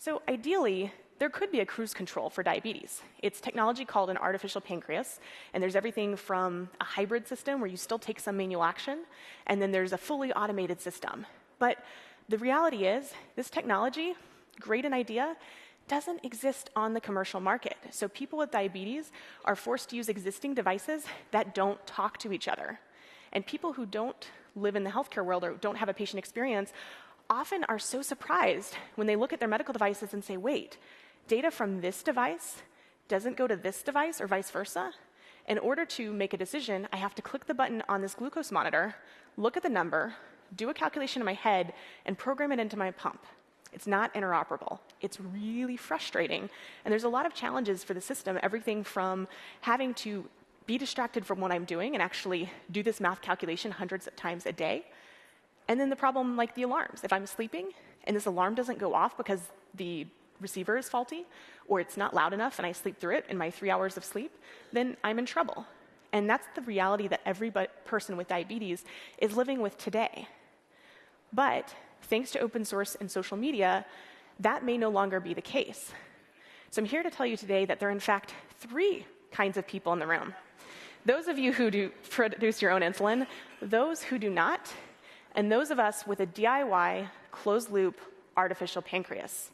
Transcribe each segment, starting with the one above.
So ideally, there could be a cruise control for diabetes. It's technology called an artificial pancreas, and there's everything from a hybrid system where you still take some manual action, and then there's a fully automated system. But the reality is, this technology, great an idea, doesn't exist on the commercial market. So people with diabetes are forced to use existing devices that don't talk to each other. And people who don't live in the healthcare world or don't have a patient experience often are so surprised when they look at their medical devices and say, wait, data from this device doesn't go to this device or vice versa? In order to make a decision, I have to click the button on this glucose monitor, look at the number, do a calculation in my head, and program it into my pump. It's not interoperable. It's really frustrating. And there's a lot of challenges for the system, everything from having to be distracted from what I'm doing and actually do this math calculation hundreds of times a day. And then the problem like the alarms. If I'm sleeping and this alarm doesn't go off because the receiver is faulty or it's not loud enough and I sleep through it in my 3 hours of sleep, then I'm in trouble. And that's the reality that every person with diabetes is living with today. But thanks to open source and social media, that may no longer be the case. So I'm here to tell you today that there are in fact 3 kinds of people in the room. Those of you who do produce your own insulin, those who do not, and those of us with a DIY closed-loop artificial pancreas.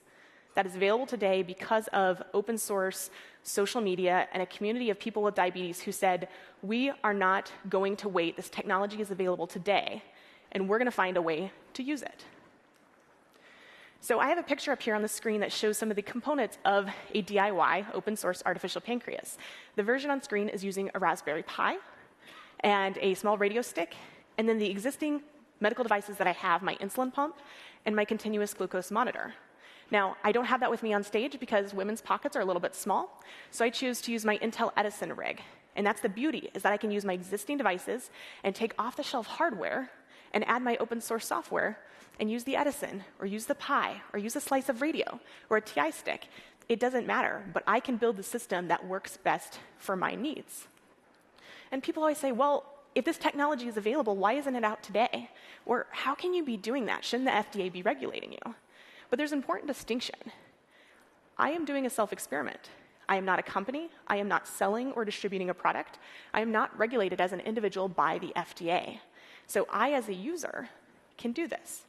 That is available today because of open source, social media, and a community of people with diabetes who said, we are not going to wait. This technology is available today, and we're going to find a way to use it. So I have a picture up here on the screen that shows some of the components of a DIY open source artificial pancreas. The version on screen is using a Raspberry Pi and a small radio stick, and then the existing medical devices that I have, my insulin pump and my continuous glucose monitor. Now, I don't have that with me on stage because women's pockets are a little bit small, so I choose to use my Intel Edison rig. And that's the beauty, is that I can use my existing devices and take off-the-shelf hardware and add my open source software and use the Edison, or use the Pi, or use a slice of radio, or a TI stick. It doesn't matter, but I can build the system that works best for my needs. And people always say, well, if this technology is available, why isn't it out today? Or how can you be doing that? Shouldn't the FDA be regulating you? But there's an important distinction. I am doing a self-experiment. I am not a company. I am not selling or distributing a product. I am not regulated as an individual by the FDA. So I, as a user, can do this.